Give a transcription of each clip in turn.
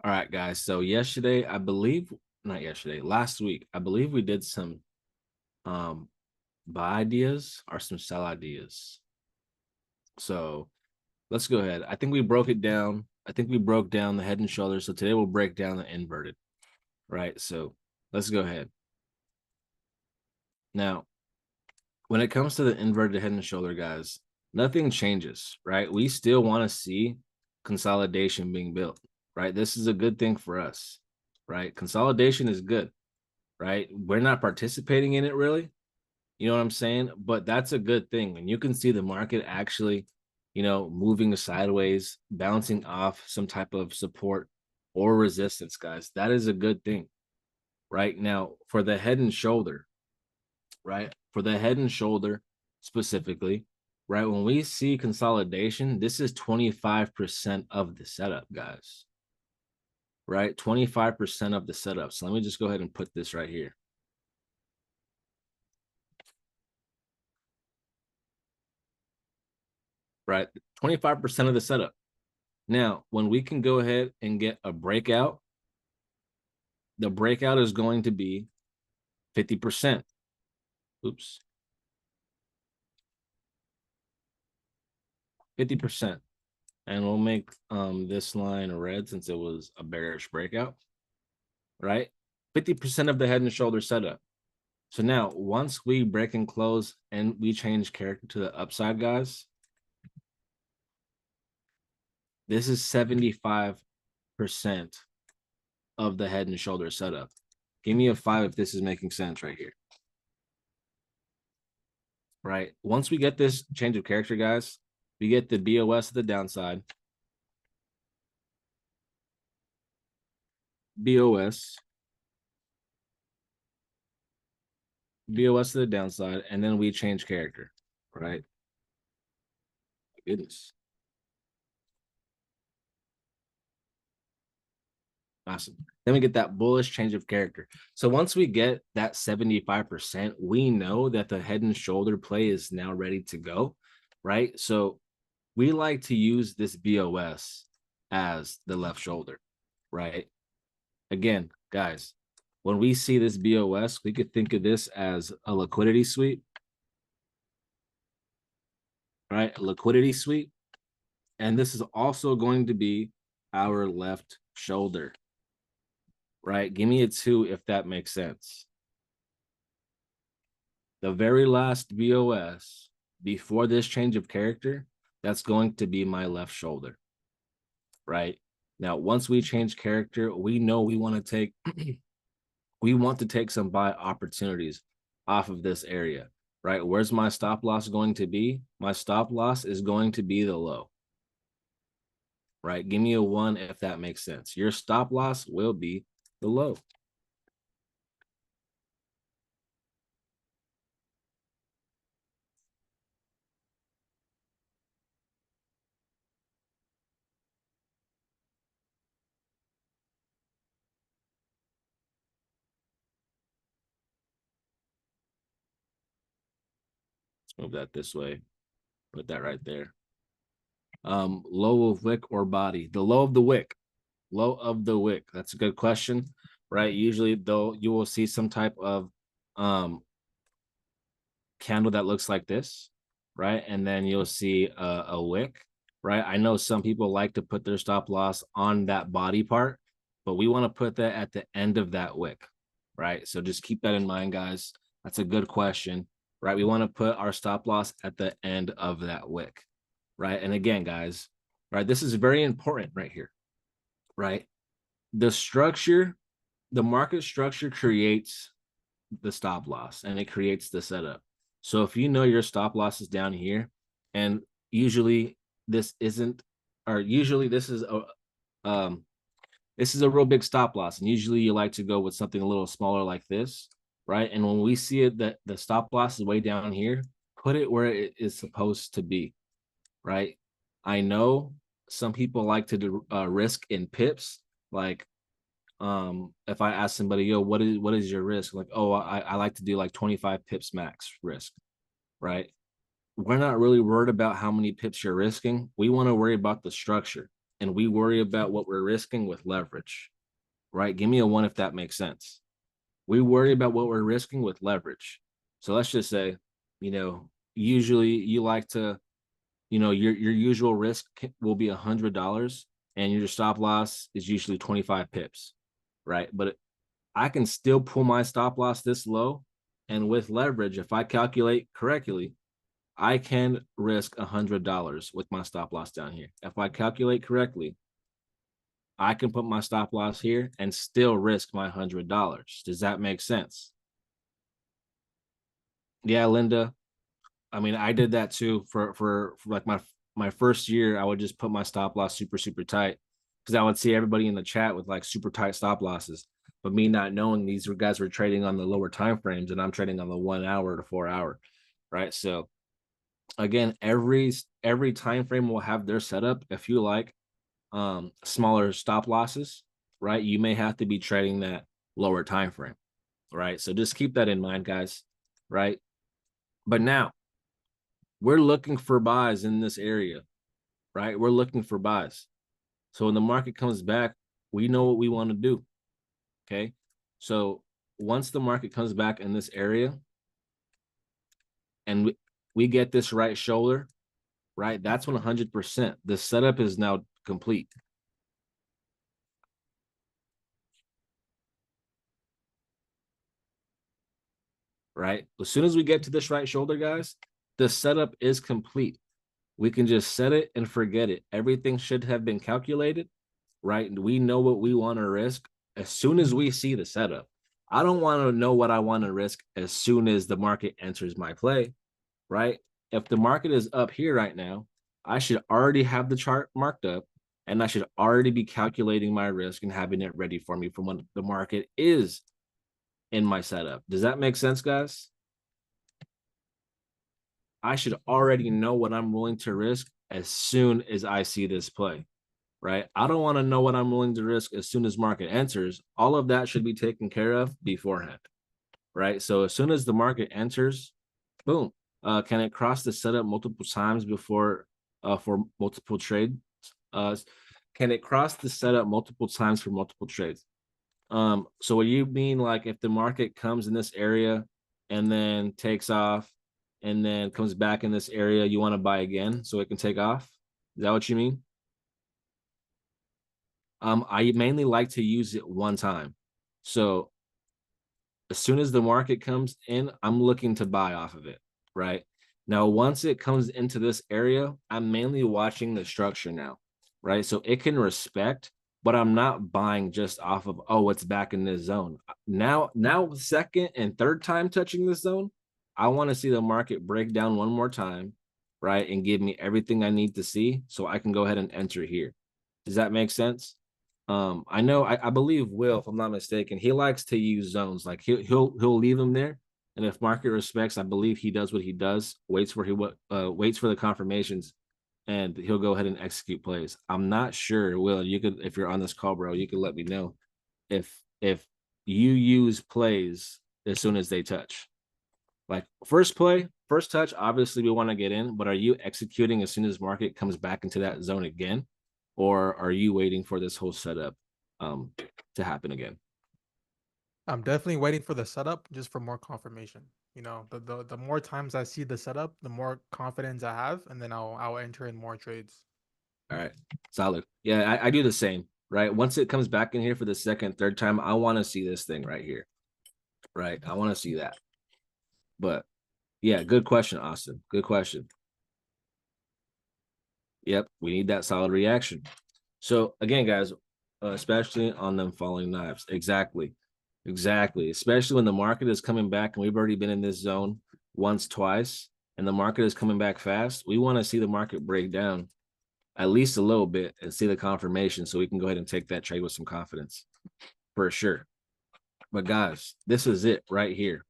All right, guys. So yesterday, I believe, not yesterday, last week, I believe we did some um buy ideas or some sell ideas. So let's go ahead. I think we broke it down. I think we broke down the head and shoulders. So today we'll break down the inverted, right? So let's go ahead. Now, when it comes to the inverted head and shoulder, guys, nothing changes, right? We still want to see consolidation being built, right? This is a good thing for us, right? Consolidation is good, right? We're not participating in it really. You know what I'm saying? But that's a good thing. And you can see the market actually, moving sideways, bouncing off some type of support or resistance, guys. That is a good thing. Right now, for the head and shoulder, right? For the head and shoulder specifically, right? When we see consolidation, this is 25% of the setup, guys. Right? 25% of the setup. So let me just go ahead and put this right here. Right? 25% of the setup. Now, when we can go ahead and get a breakout, the breakout is going to be 50%. Oops. 50%. And we'll make this line red since it was a bearish breakout, right? 50% of the head and shoulder setup. So now, once we break and close and we change character to the upside, guys, this is 75% of the head and shoulder setup. Give me a 5 if this is making sense right here. Right? Once we get this change of character, guys, we get the BOS to the downside. BOS. BOS to the downside, and then we change character, right? Goodness. Awesome. Then we get that bullish change of character. So once we get that 75%, we know that the head and shoulder play is now ready to go, right? So we like to use this BOS as the left shoulder, right? Again, guys, when we see this BOS, we could think of this as a liquidity sweep, right? A liquidity sweep. And this is also going to be our left shoulder, right? Give me a 2 if that makes sense. The very last BOS before this change of character, that's going to be my left shoulder, right? Now, once we change character, we know we want to take we want to take some buy opportunities off of this area, right? Where's my stop loss going to be? My stop loss is going to be the low, right? Give me a 1 if that makes sense. Your stop loss will be the low. Let's move that this way. Put that right there. Low of wick or body? The low of the wick. Low of the wick. That's a good question, right? Usually, though, you will see some type of candle that looks like this, right? And then you'll see a wick, right? I know some people like to put their stop loss on that body part, but we want to put that at the end of that wick, right? So just keep that in mind, guys. That's a good question, right? We want to put our stop loss at the end of that wick, right? And again, guys, right, this is very important right here, right? The structure, the market structure creates the stop loss and it creates the setup. So if you know your stop loss is down here, and usually this isn't, or usually this is a real big stop loss, and usually you like to go with something a little smaller like this, right? And when we see it that the stop loss is way down here, put it where it is supposed to be, right? I know some people like to do, risk in pips, like if I ask somebody, yo, what is your risk, like, oh, I like to do like 25 pips max risk, right? We're not really worried about how many pips you're risking. We want to worry about the structure, and we worry about what we're risking with leverage, right? Give me a 1 if that makes sense. We worry about what we're risking with leverage. So let's just say, usually you like to, your usual risk will be $100 and your stop loss is usually 25 pips, right? But I can still pull my stop loss this low. And with leverage, if I calculate correctly, I can risk $100 with my stop loss down here. If I calculate correctly, I can put my stop loss here and still risk my $100. Does that make sense? Yeah, Linda. I mean, I did that too for like my first year. I would just put my stop loss super tight because I would see everybody in the chat with like super tight stop losses. But me not knowing these guys were trading on the lower time frames, and I'm trading on the 1 hour to 4 hour, right? So again, every time frame will have their setup. If you like smaller stop losses, right, you may have to be trading that lower time frame, right? So just keep that in mind, guys, right? But now we're looking for buys in this area, right? We're looking for buys. So when the market comes back, we know what we want to do. Okay. So once the market comes back in this area and we get this right shoulder, right? That's when 100%. The setup is now complete. Right? As soon as we get to this right shoulder, guys, the setup is complete. We can just set it and forget it. Everything should have been calculated, right? And we know what we want to risk as soon as we see the setup. I don't want to know what I want to risk as soon as the market enters my play, right? If the market is up here right now, I should already have the chart marked up and I should already be calculating my risk and having it ready for me from when the market is in my setup. Does that make sense, guys? I should already know what I'm willing to risk as soon as I see this play, right? I don't want to know what I'm willing to risk as soon as market enters. All of that should be taken care of beforehand, right? So as soon as the market enters, boom, can it cross the setup multiple times before for multiple trades? Can it cross the setup multiple times for multiple trades? So what you mean, like if the market comes in this area and then takes off and then comes back in this area, you want to buy again so it can take off? Is that what you mean? I mainly like to use it one time. So as soon as the market comes in, I'm looking to buy off of it, right? Now, once it comes into this area, I'm mainly watching the structure now, right? So it can respect, but I'm not buying just off of, oh, it's back in this zone. Now, second and third time touching this zone, I want to see the market break down one more time, right? And give me everything I need to see so I can go ahead and enter here. Does that make sense? I know I believe Will, if I'm not mistaken, he likes to use zones. Like he'll leave them there. And if market respects, I believe he does what he does, waits for waits for the confirmations, and he'll go ahead and execute plays. I'm not sure, Will, you could, if you're on this call, bro, you could let me know if you use plays as soon as they touch. Like first play, first touch, obviously we want to get in, but are you executing as soon as market comes back into that zone again? Or are you waiting for this whole setup to happen again? I'm definitely waiting for the setup just for more confirmation. The more times I see the setup, the more confidence I have, and then I'll enter in more trades. All right, solid. Yeah, I do the same, right? Once it comes back in here for the second, third time, I want to see this thing right here, right? I want to see that. But yeah, good question, Austin. Good question. Yep, we need that solid reaction. So again, guys, especially on them falling knives. Exactly. Exactly. Especially when the market is coming back and we've already been in this zone once, twice, and the market is coming back fast. We want to see the market break down at least a little bit and see the confirmation so we can go ahead and take that trade with some confidence for sure. But guys, this is it right here.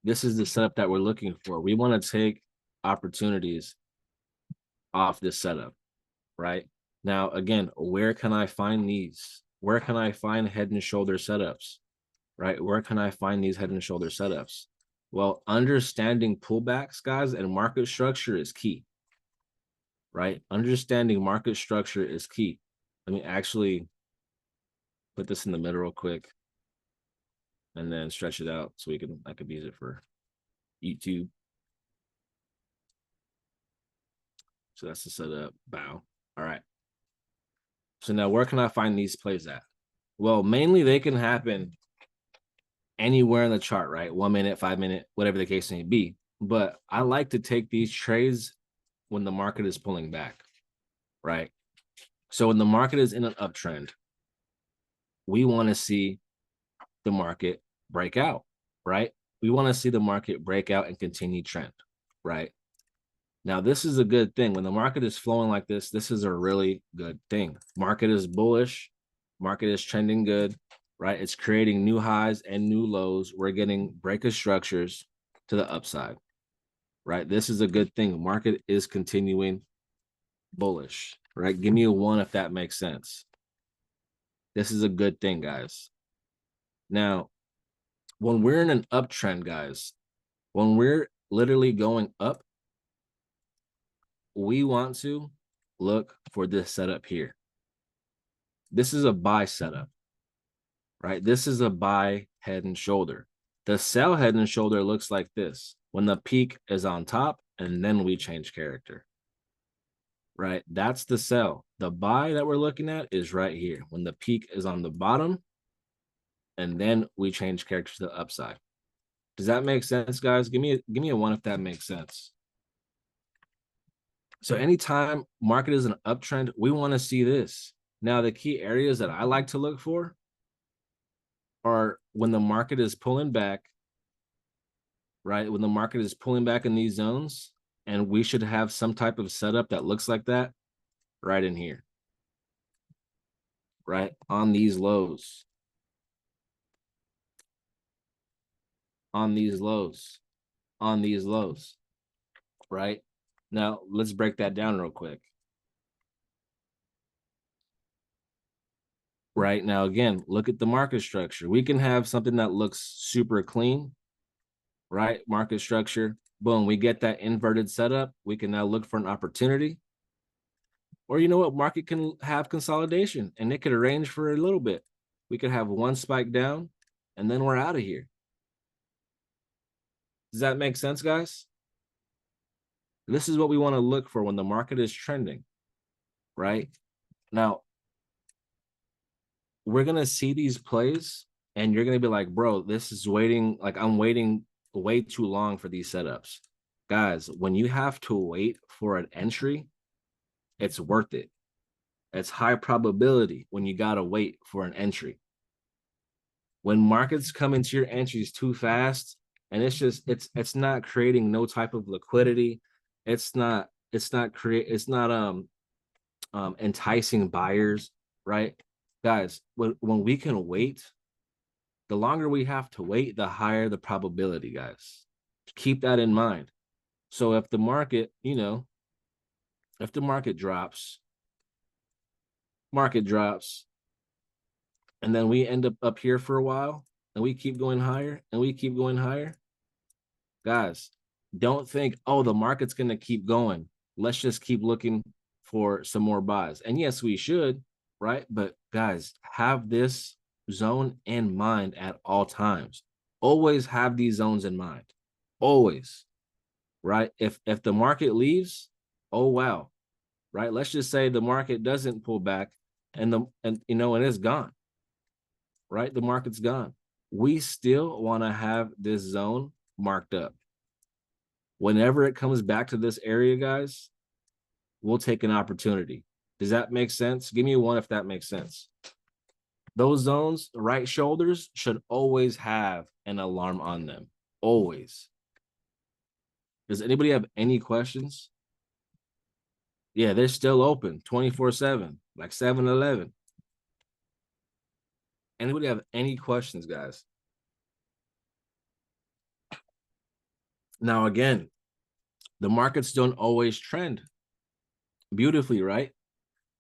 This is the setup that we're looking for. We want to take opportunities off this setup, right? Now, again, where can I find these? Where can I find head and shoulder setups? Right? Where can I find these head and shoulder setups? Well, understanding pullbacks, guys, and market structure is key. right? Understanding market structure is key. Let me actually put this in the middle real quick and then stretch it out so I could use it for YouTube. So that's the setup. Bow. All right. So now where can I find these plays at? Well, mainly they can happen anywhere in the chart, right? 1 minute, 5 minute, whatever the case may be. But I like to take these trades when the market is pulling back, right? So when the market is in an uptrend, we want to see the market break out, right? We want to see the market break out and continue trend, right? Now, this is a good thing. When the market is flowing like this is a really good thing. Market is bullish, market is trending good, right? It's creating new highs and new lows. We're getting breaker structures to the upside, right? This is a good thing. Market is continuing bullish, right? Give me a 1 if that makes sense. This is a good thing, guys. Now, when we're in an uptrend, guys, when we're literally going up, we want to look for this setup here. This is a buy setup, right? This is a buy head and shoulder. The sell head and shoulder looks like this when the peak is on top and then we change character, right? That's the sell. The buy that we're looking at is right here when the peak is on the bottom and then we change character to the upside. Does that make sense, guys? Give me a 1 if that makes sense. So anytime market is an uptrend, we want to see this. Now, the key areas that I like to look for are when the market is pulling back, right? When the market is pulling back in these zones, and we should have some type of setup that looks like that right in here, right? On these lows. On these lows. On these lows, right? Now, let's break that down real quick. Right now, again, look at the market structure. We can have something that looks super clean, right? Market structure, boom, we get that inverted setup. We can now look for an opportunity. Or you know what? Market can have consolidation and it could arrange for a little bit. We could have one spike down and then we're out of here. Does that make sense, guys? This is what we want to look for when the market is trending, right? Now, we're going to see these plays and you're going to be like, bro, this is waiting. Like I'm waiting way too long for these setups. Guys, when you have to wait for an entry, it's worth it. It's high probability when you got to wait for an entry. When markets come into your entries too fast and it's not creating no type of liquidity, it's not enticing buyers, right? Guys, when we can wait, the longer we have to wait, the higher the probability, guys. Keep that in mind. So if the market, if the market drops, and then we end up here for a while, and we keep going higher, and we keep going higher, guys, don't think, oh, the market's going to keep going. Let's just keep looking for some more buys. And yes, we should, right? But guys, have this zone in mind at all times. Always have these zones in mind. Always, right? If the market leaves, oh wow, right? Let's just say the market doesn't pull back and it's gone, right? The market's gone. We still want to have this zone marked up. Whenever it comes back to this area, guys, we'll take an opportunity. Does that make sense? Give me a 1 if that makes sense. Those zones, right shoulders, should always have an alarm on them. Always. Does anybody have any questions? Yeah, they're still open 24/7, like 7-Eleven. Anybody have any questions, guys? Now, again, the markets don't always trend beautifully, right?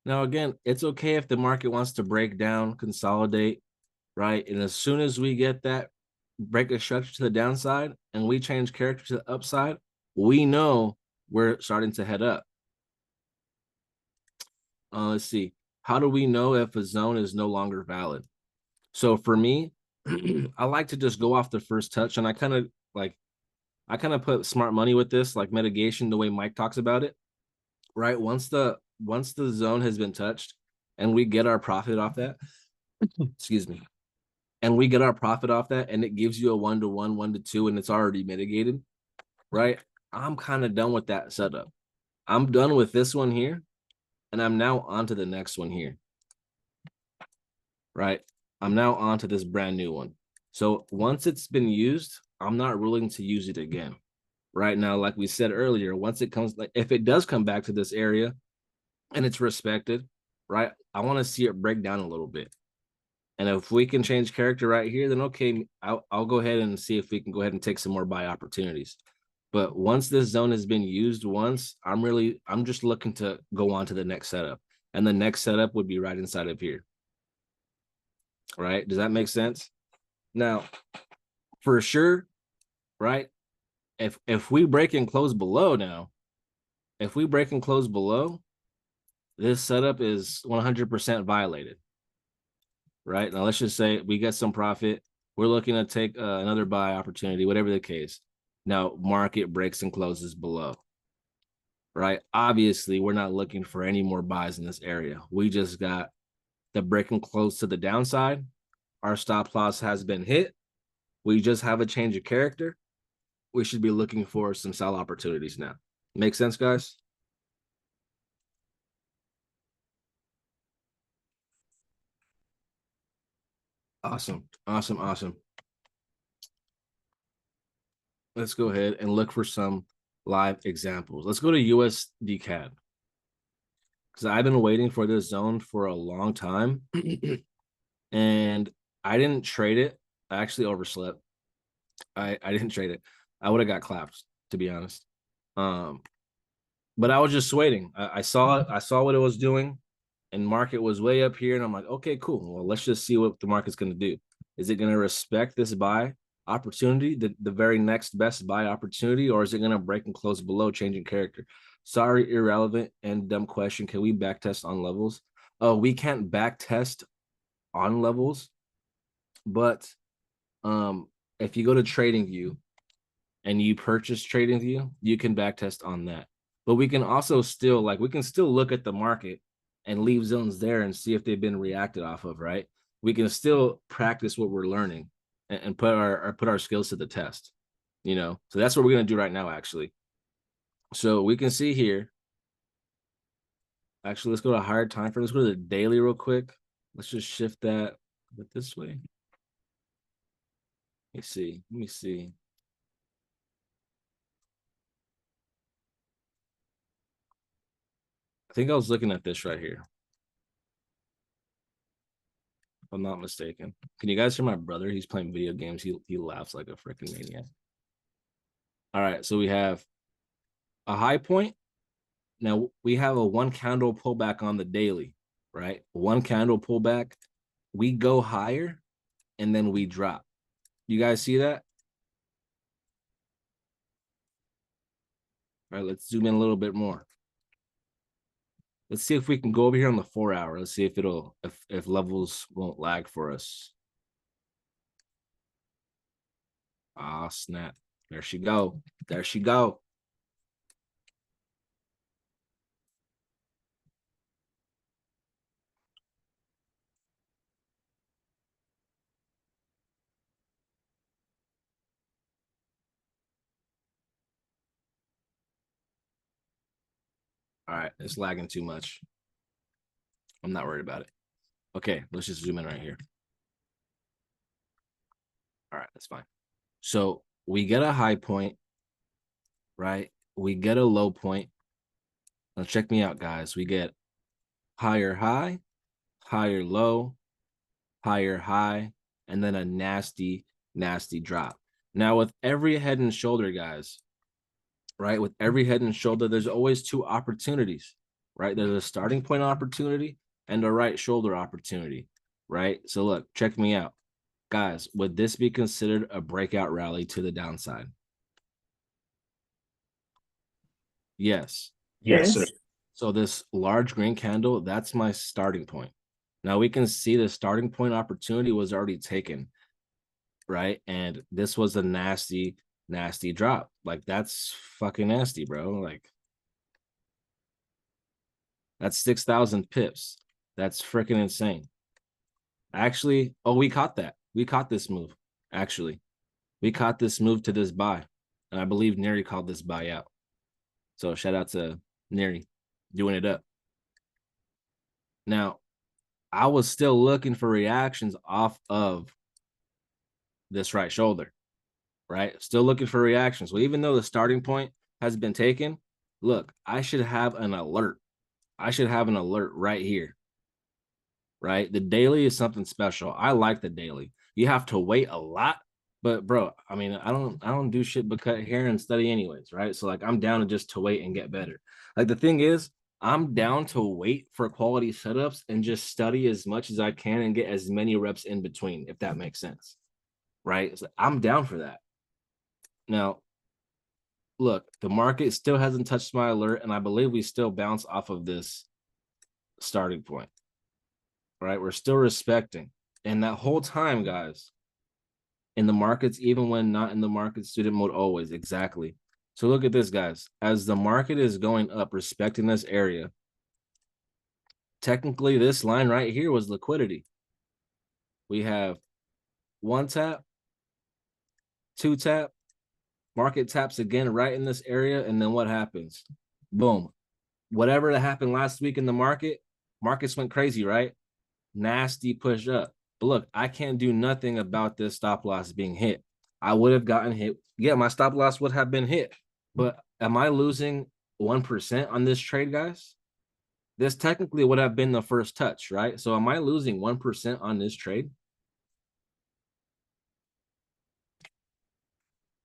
Now, again, it's okay if the market wants to break down, consolidate, right? And as soon as we get that break a structure to the downside and we change character to the upside, we know we're starting to head up. Let's see. How do we know if a zone is no longer valid? So for me, I like to just go off the first touch, and I kind of put smart money with this, like mitigation, the way Mike talks about it. Right. Once the zone has been touched and we get our profit off that, excuse me, and we get our profit off that, and it gives you a 1-to-1, 1-to-2, and it's already mitigated, right? I'm kind of done with that setup. I'm done with this one here, and I'm now on to the next one here, right? I'm now on to this brand new one. So once it's been used, I'm not willing to use it again. Right now, like we said earlier, once it comes, like if it does come back to this area and it's respected, right? I want to see it break down a little bit. And if we can change character right here, then okay, I'll go ahead and see if we can go ahead and take some more buy opportunities. But once this zone has been used once, I'm just looking to go on to the next setup. And the next setup would be right inside of here. Right? Does that make sense? Now, for sure, right? If we break and close below now, if we break and close below, this setup is 100% violated. Right now, let's just say we get some profit. We're looking to take another buy opportunity, whatever the case. Now, market breaks and closes below. Right. Obviously, we're not looking for any more buys in this area. We just got the break and close to the downside. Our stop loss has been hit. We just have a change of character. We should be looking for some sell opportunities now. Make sense, guys? Awesome. Awesome. Awesome. Let's go ahead and look for some live examples. Let's go to USD CAD, because I've been waiting for this zone for a long time and I didn't trade it. I actually overslept. I didn't trade it. I would have got clapped, to be honest. But I was just waiting. I saw it. I saw what it was doing, and market was way up here. And I'm like, okay, cool. Well, let's just see what the market's going to do. Is it going to respect this buy opportunity, the very next best buy opportunity, or is it going to break and close below, changing character? Sorry, irrelevant and dumb question. Can we back test on levels? Oh, we can't back test on levels, but if you go to TradingView and you purchase TradingView, you can back test on that. But we can also still look at the market and leave zones there and see if they've been reacted off of, right? We can still practice what we're learning and put our skills to the test, So that's what we're gonna do right now, actually. So we can see here. Actually, let's go to a higher time frame. Let's go to the daily real quick. Let's just shift that this way. Let me see. I think I was looking at this right here, if I'm not mistaken. Can you guys hear my brother? He's playing video games. He laughs like a freaking maniac. All right, so we have a high point. Now we have a 1 candle pullback on the daily, right? 1 candle pullback. We go higher and then we drop. You guys see that? All right, let's zoom in a little bit more. Let's see if we can go over here on the 4-hour. Let's see if levels won't lag for us. Ah, snap. There she go. There she go. All right, it's lagging too much. I'm not worried about it. Okay, let's just zoom in right here. All right, that's fine. So we get a high point, right? We get a low point. Now check me out, guys. We get higher high, higher low, higher high, and then a nasty, nasty drop. Now, with every head and shoulder, guys, right? With every head and shoulder, there's always two opportunities, right? There's a starting point opportunity and a right shoulder opportunity, right? So look, check me out. Guys, would this be considered a breakout rally to the downside? Yes. Yes, sir. So this large green candle, that's my starting point. Now we can see the starting point opportunity was already taken, right? And this was a nasty, nasty drop. Like that's fucking nasty, bro. Like that's 6,000 pips. That's freaking insane. Actually, oh, we caught that. We caught this move. Actually, we caught this move to this buy. And I believe Neri called this buy out. So shout out to Neri doing it up. Now, I was still looking for reactions off of this right shoulder, right? Still looking for reactions. Well, even though the starting point has been taken, look, I should have an alert. I should have an alert right here, right? The daily is something special. I like the daily. You have to wait a lot, but bro, I mean, I don't do shit but cut hair and study anyways, right? So like I'm down to just to wait and get better. Like the thing is, I'm down to wait for quality setups and just study as much as I can and get as many reps in between, if that makes sense. Right? So I'm down for that. Now, look, the market still hasn't touched my alert, and I believe we still bounce off of this starting point. Right? We're still respecting. And that whole time, guys, in the markets, even when not in the market, student mode always, exactly. So look at this, guys. As the market is going up, respecting this area, technically this line right here was liquidity. We have one tap, two tap, market taps again right in this area, and then what happens? Boom. Whatever that happened last week in the market, markets went crazy, right? Nasty push up. But look, I can't do nothing about this stop loss being hit. I would have gotten hit. Yeah, my stop loss would have been hit. But am I losing 1% on this trade, guys? This technically would have been the first touch, right? So am I losing 1% on this trade?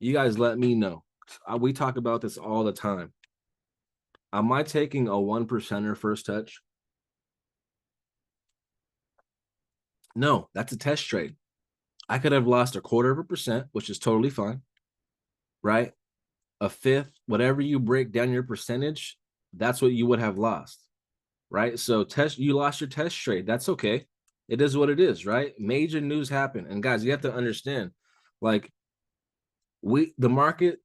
You guys let me know. We talk about this all the time. Am I taking a 1%er first touch? No, that's a test trade. I could have lost 1/4%, which is totally fine, right? A fifth, whatever you break down your percentage, that's what you would have lost, right? So you lost your test trade. That's okay. It is what it is, right? Major news happened. And guys, you have to understand, like the market,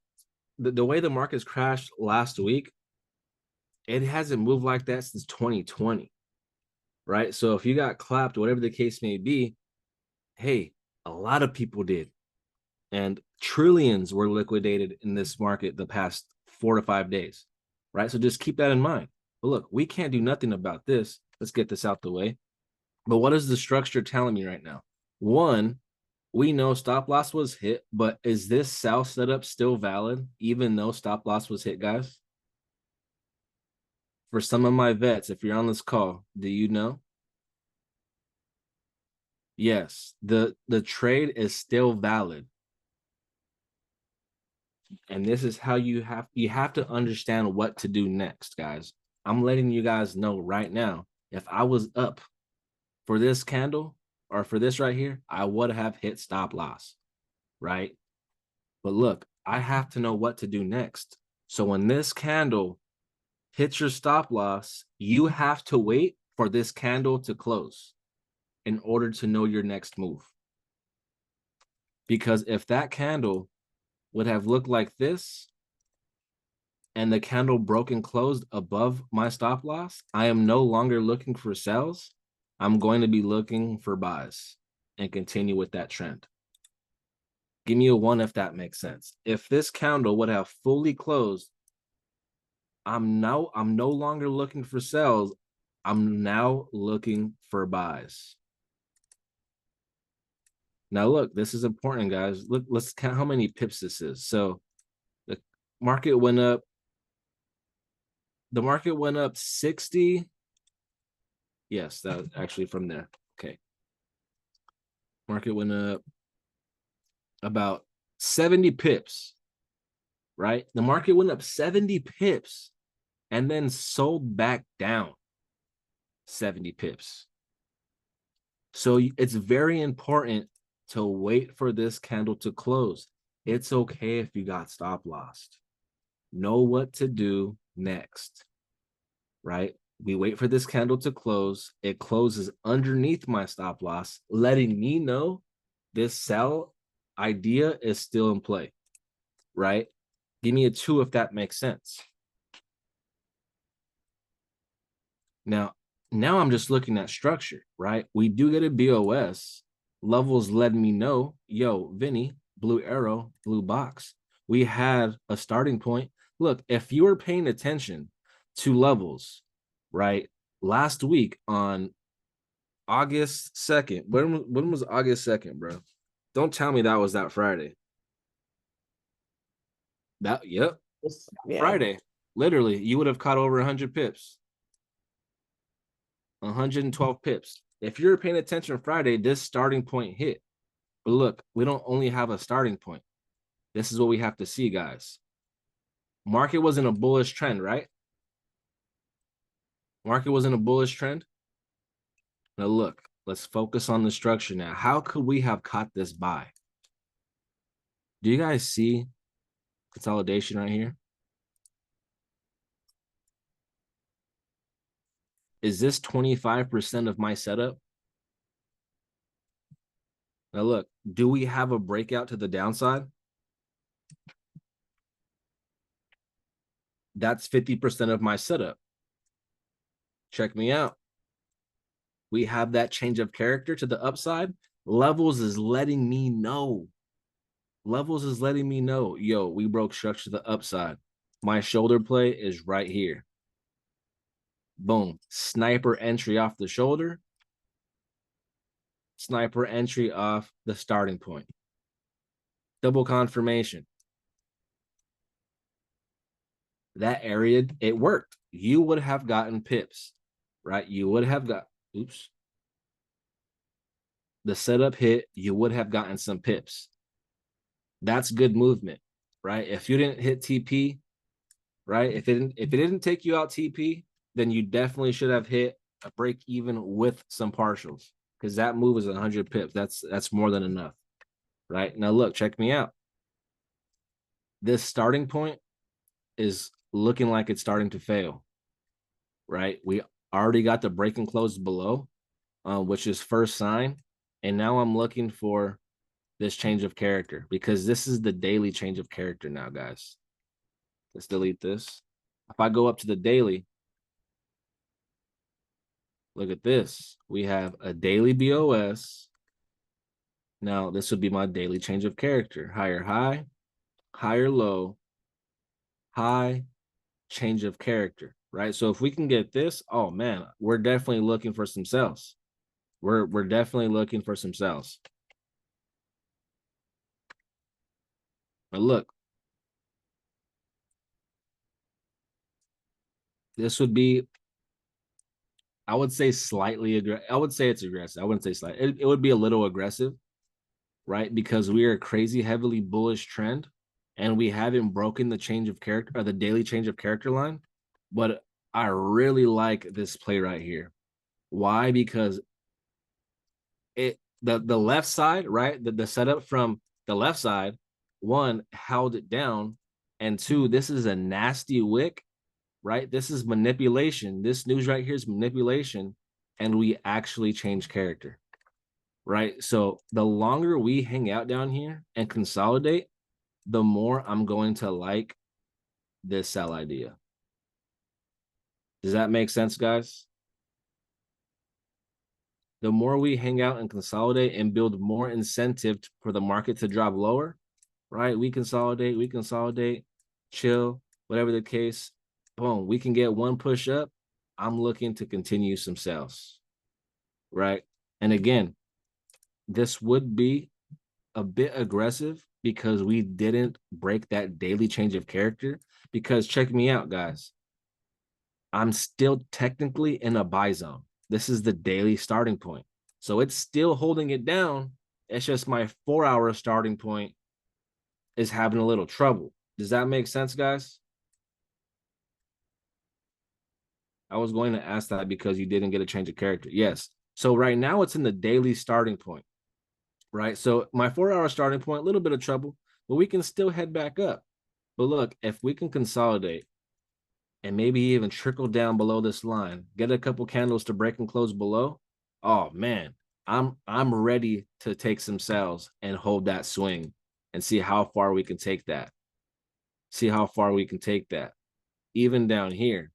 the way the markets crashed last week, it hasn't moved like that since 2020, right? So if you got clapped, whatever the case may be, hey, a lot of people did. And trillions were liquidated in this market the past 4 to 5 days, right? So just keep that in mind. But look, we can't do nothing about this. Let's get this out the way. But what is the structure telling me right now? One, we know stop loss was hit, but is this sell setup still valid even though stop loss was hit, guys? For some of my vets, if you're on this call, do you know? Yes, the trade is still valid. And this is how you have to understand what to do next, guys. I'm letting you guys know right now, if I was up for this candle or for this right here, I would have hit stop loss, right? But look, I have to know what to do next. So when this candle hits your stop loss, you have to wait for this candle to close in order to know your next move. Because if that candle would have looked like this and the candle broke and closed above my stop loss, I am no longer looking for sells. I'm going to be looking for buys and continue with that trend. Give me a 1 if that makes sense. If this candle would have fully closed, I'm no longer looking for sells. I'm now looking for buys. Now look, this is important, guys. Look, let's count how many pips this is. So the market went up. The market went up 60. Yes, that was actually from there. Okay. Market went up about 70 pips, right? The market went up 70 pips and then sold back down 70 pips. So it's very important to wait for this candle to close. It's okay if you got stop lost. Know what to do next. right? We wait for this candle to close. It closes underneath my stop loss, letting me know this sell idea is still in play, right? Give me a 2 if that makes sense. Now I'm just looking at structure, right? We do get a BOS. Levels letting me know, yo, Vinny, blue arrow, blue box. We had a starting point. Look, if you were paying attention to levels, right? Last week on August 2nd. When was August 2nd, bro? Don't tell me that was that Friday. Yep. Yeah. Friday. Literally, you would have caught over 100 pips. 112 pips. If you're paying attention Friday, this starting point hit. But look, we don't only have a starting point. This is what we have to see, guys. Market was in a bullish trend, right? Market was in a bullish trend. Now look, let's focus on the structure now. How could we have caught this buy? Do you guys see consolidation right here? Is this 25% of my setup? Now look, do we have a breakout to the downside? That's 50% of my setup. Check me out. We have that change of character to the upside. Levels is letting me know. Levels is letting me know, yo, we broke structure to the upside. My shoulder play is right here. Boom. Sniper entry off the shoulder. Sniper entry off the starting point. Double confirmation. That area, it worked. You would have gotten pips, right? You would have got, oops. The setup hit, you would have gotten some pips. That's good movement, right? If you didn't hit TP, right? If it didn't take you out TP, then you definitely should have hit a break even with some partials, because that move is 100 pips. That's more than enough, right? Now look, check me out. This starting point is looking like it's starting to fail, right? We already got the break and close below, which is first sign. And now I'm looking for this change of character, because this is the daily change of character now, guys. Let's delete this. If I go up to the daily, look at this. We have a daily BOS. Now, this would be my daily change of character. Higher high, higher low, high, change of character, right? So if we can get this, oh man, we're definitely looking for some sales. We're definitely looking for some sales. But look, this would be, I would say slightly aggressive. I would say it's aggressive. I wouldn't say slight. It would be a little aggressive, right? Because we are a crazy heavily bullish trend, and we haven't broken the change of character or the daily change of character line. But I really like this play right here. Why? Because the left side, right? The setup from the left side, one, held it down, and two, this is a nasty wick, right? This is manipulation. This news right here is manipulation, and we actually change character, right? So the longer we hang out down here and consolidate, the more I'm going to like this sell idea. Does that make sense, guys? The more we hang out and consolidate and build more incentive for the market to drop lower, right? We consolidate, chill, whatever the case. Boom, we can get one push up. I'm looking to continue some sales, right? And again, this would be a bit aggressive because we didn't break that daily change of character. Because check me out, guys. I'm still technically in a buy zone. This is the daily starting point. So it's still holding it down. It's just my 4-hour starting point is having a little trouble. Does that make sense, guys? I was going to ask that because you didn't get a change of character. Yes. So right now it's in the daily starting point, right? So my 4-hour starting point, a little bit of trouble, but we can still head back up. But look, if we can consolidate and maybe even trickle down below this line, get a couple candles to break and close below, oh man, I'm ready to take some sales and hold that swing and see how far we can take that. See how far we can take that. Even down here.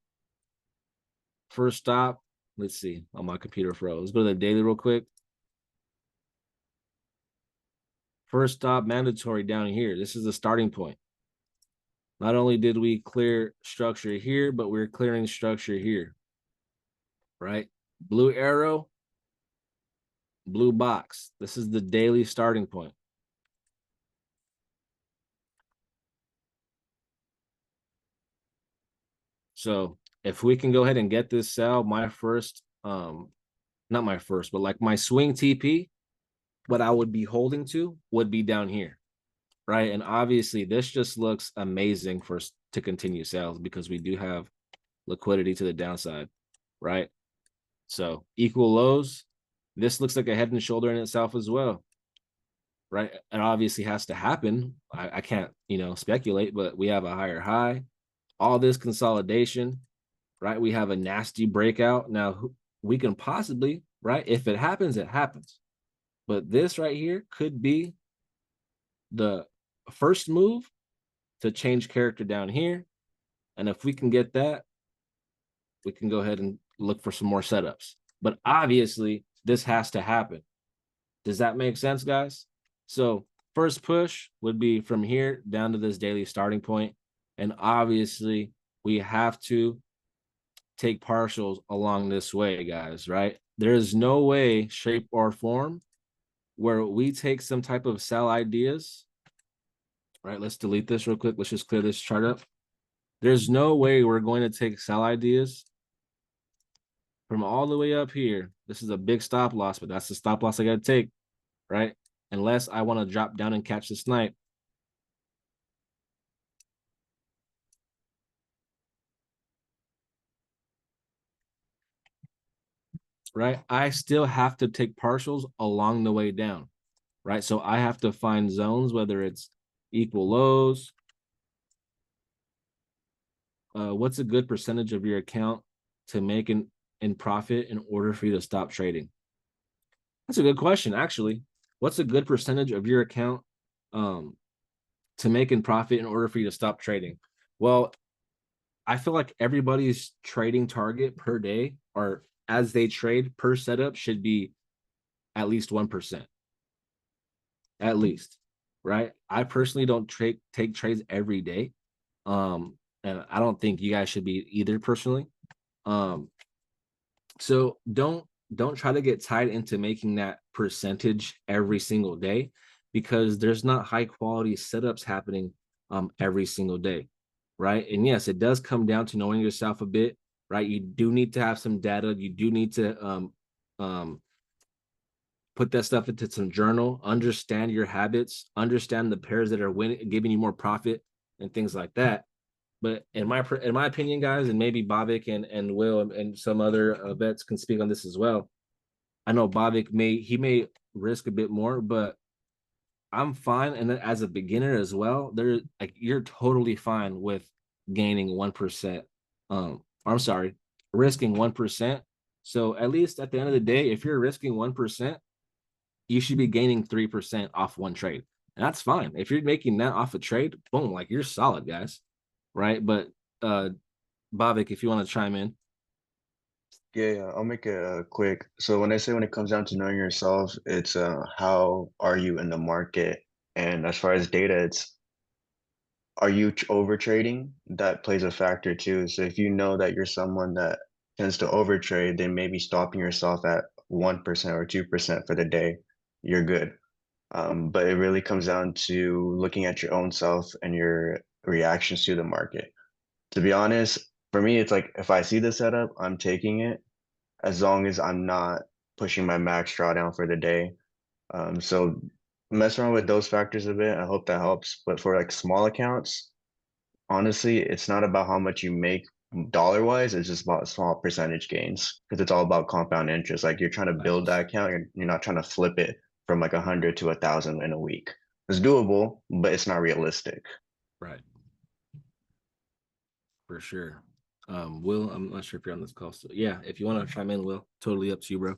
First stop, let's see. On my computer froze. Let's go to the daily real quick. First stop mandatory down here. This is the starting point. Not only did we clear structure here, but we're clearing structure here. Right? Blue arrow, blue box. This is the daily starting point. So if we can go ahead and get this sell, my first, not my first, but like my swing TP, what I would be holding to would be down here, right? And obviously this just looks amazing for us to continue sales because we do have liquidity to the downside, right? So equal lows, this looks like a head and shoulder in itself as well, right? It obviously has to happen. I can't, speculate, but we have a higher high, all this consolidation, right? We have a nasty breakout. Now we can possibly, right? If it happens, it happens. But this right here could be the first move to change character down here. And if we can get that, we can go ahead and look for some more setups. But obviously, this has to happen. Does that make sense, guys? So first push would be from here down to this daily starting point. And obviously, we have to take partials along this way, guys, right? There is no way, shape, or form where we take some type of sell ideas. Right, let's delete this real quick. Let's just clear this chart up. There's no way we're going to take sell ideas from all the way up here. This is a big stop loss, but that's the stop loss I got to take, right? Unless I want to drop down and catch the snipe. Right? I still have to take partials along the way down, right? So I have to find zones, whether it's equal lows. What's a good percentage of your account to make in profit in order for you to stop trading? That's a good question, actually. What's a good percentage of your account to make in profit in order for you to stop trading? Well, I feel like everybody's trading target per day or as they trade per setup should be at least 1%. At least, right? I personally don't take trades every day. And I don't think you guys should be either personally. So don't try to get tied into making that percentage every single day because there's not high quality setups happening every single day, right? And yes, it does come down to knowing yourself a bit, right? You do need to have some data. You do need to put that stuff into some journal, understand your habits, understand the pairs that are winning, giving you more profit and things like that. But in my opinion, guys, and maybe Bobik and Will and some other vets can speak on this as well. I know Bobik may risk a bit more, but I'm fine. And then as a beginner as well, you're totally fine with gaining 1%. I'm sorry, risking 1%. So at least at the end of the day, if you're risking 1%, you should be gaining 3% off one trade. And that's fine. If you're making that off a trade, boom, like you're solid, guys. Right. But Bobik, if you want to chime in. Yeah, I'll make it quick. So when it comes down to knowing yourself, it's how are you in the market? And as far as data, it's are you over trading? That plays a factor too. So if you know that you're someone that tends to overtrade, then maybe stopping yourself at 1% or 2% for the day, you're good. But it really comes down to looking at your own self and your reactions to the market. To be honest, for me, it's like if I see the setup, I'm taking it as long as I'm not pushing my max drawdown for the day. So mess around with those factors a bit. I hope that helps. But for like small accounts, honestly, it's not about how much you make dollar wise. It's just about small percentage gains because it's all about compound interest. Like you're trying to build that account. You're not trying to flip it from like 100 to 1,000 in a week. It's doable, but it's not realistic. Right. For sure. Will, I'm not sure if you're on this call. So yeah, if you want to chime in, Will, totally up to you, bro.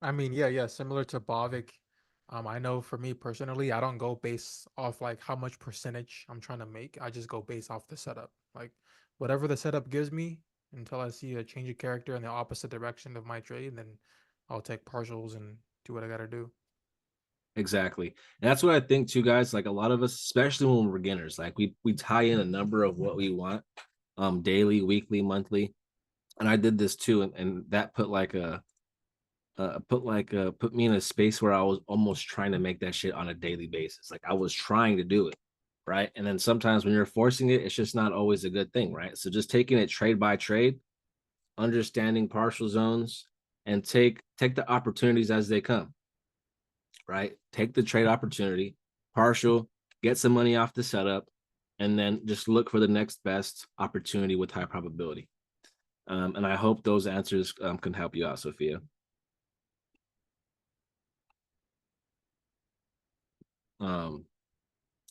I mean, yeah, similar to Bavik. I know for me personally, I don't go based off like how much percentage I'm trying to make. I just go based off the setup. Like whatever the setup gives me until I see a change of character in the opposite direction of my trade, then I'll take partials and do what I gotta do. Exactly. And that's what I think too, guys. Like a lot of us, especially when we're beginners, like we tie in a number of what we want, daily, weekly, monthly. And I did this too, and that put like a put me in a space where I was almost trying to make that shit on a daily basis. Like I was trying to do it, right? And then sometimes when you're forcing it, it's just not always a good thing, right? So just taking it trade by trade, understanding partial zones, and take the opportunities as they come, right? Take the trade opportunity, partial, get some money off the setup, and then just look for the next best opportunity with high probability. And I hope those answers can help you out, Sophia.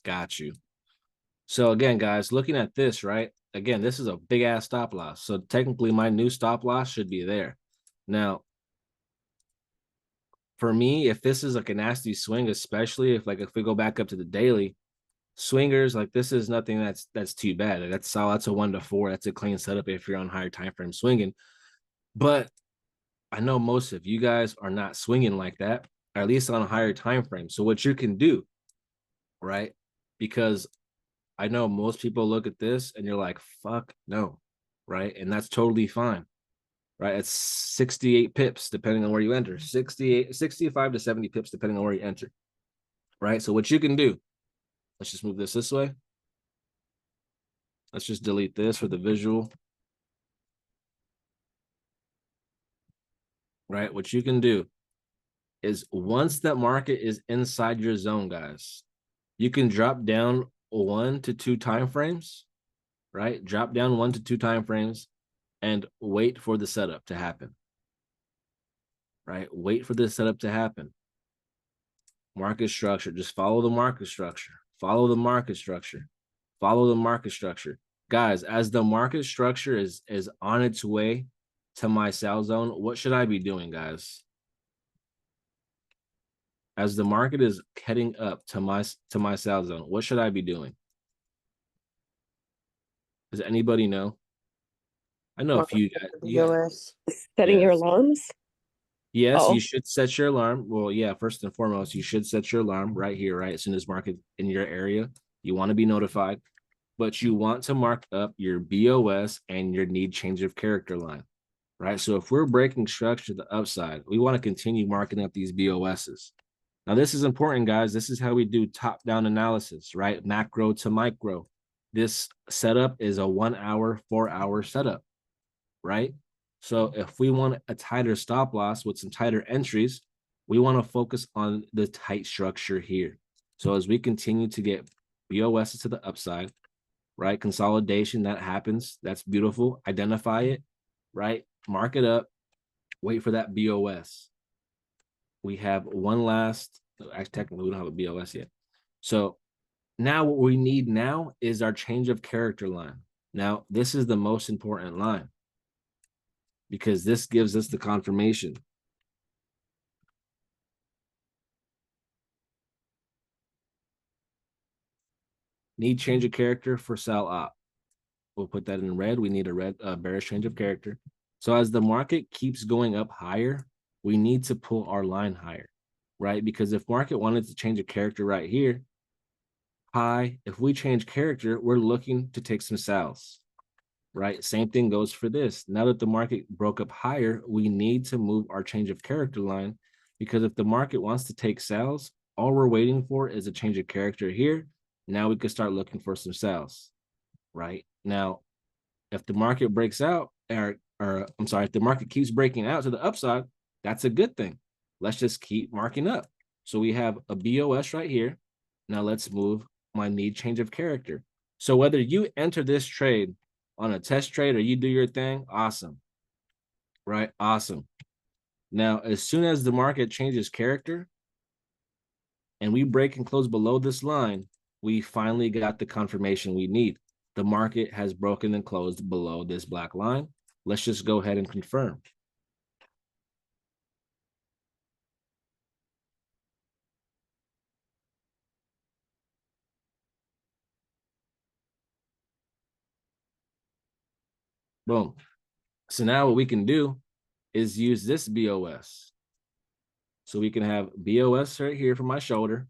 Got you. So again, guys, looking at this, right? Again, this is a big ass stop loss. So technically my new stop loss should be there. Now, for me, if this is like a nasty swing, especially if we go back up to the daily, swingers, like this is nothing that's too bad. That's solid. That's a 1 to 4. That's a clean setup if you're on higher time frame swinging. But I know most of you guys are not swinging like that, or at least on a higher time frame. So what you can do, right? Because I know most people look at this and you're like, fuck no, right? And that's totally fine, right? It's 68 pips depending on where you enter, 65 to 70 pips depending on where you enter, right? So what you can do, let's just move this way. Let's just delete this for the visual, right? What you can do is once that market is inside your zone, guys, you can drop down 1 to 2 time frames, right? Drop down 1 to 2 time frames and wait for the setup to happen, right? Wait for the setup to happen. Market structure, just follow the market structure, follow the market structure, follow the market structure. Guys, as the market structure is on its way to my sell zone, what should I be doing, guys? As the market is heading up to my sell zone, what should I be doing? Does anybody know? I know a few guys. BOS. Setting your Yes. alarms? Yes, Oh. you should set your alarm. Well, yeah, first and foremost, you should set your alarm right here, right? As soon as market in your area, you want to be notified, but you want to mark up your BOS and your need change of character line, right? So if we're breaking structure to the upside, we want to continue marking up these BOSs. Now, this is important, guys. This is how we do top-down analysis, right? Macro to micro. This setup is a 1 hour, 4-hour setup, right? So if we want a tighter stop loss with some tighter entries, we want to focus on the tight structure here. So as we continue to get BOS to the upside, right? Consolidation, that happens. That's beautiful. Identify it, right? Mark it up. Wait for that BOS. We have one last, actually, technically, we don't have a BOS yet. So now what we need now is our change of character line. Now, this is the most important line because this gives us the confirmation. Need change of character for sell op. We'll put that in red. We need a red bearish change of character. So as the market keeps going up higher, we need to pull our line higher, right? Because if market wanted to change a character right here, high, if we change character, we're looking to take some sells, right? Same thing goes for this. Now that the market broke up higher, we need to move our change of character line because if the market wants to take sells, all we're waiting for is a change of character here. Now we could start looking for some sells, right? Now, if the market breaks out, or I'm sorry, if the market keeps breaking out to the upside, that's a good thing. Let's just keep marking up. So we have a BOS right here. Now let's move my need change of character. So whether you enter this trade on a test trade or you do your thing, awesome, right? Awesome. Now, as soon as the market changes character and we break and close below this line, we finally got the confirmation we need. the market has broken and closed below this black line. Let's just go ahead and confirm. Boom. So now what we can do is use this BOS. So we can have BOS right here for my shoulder.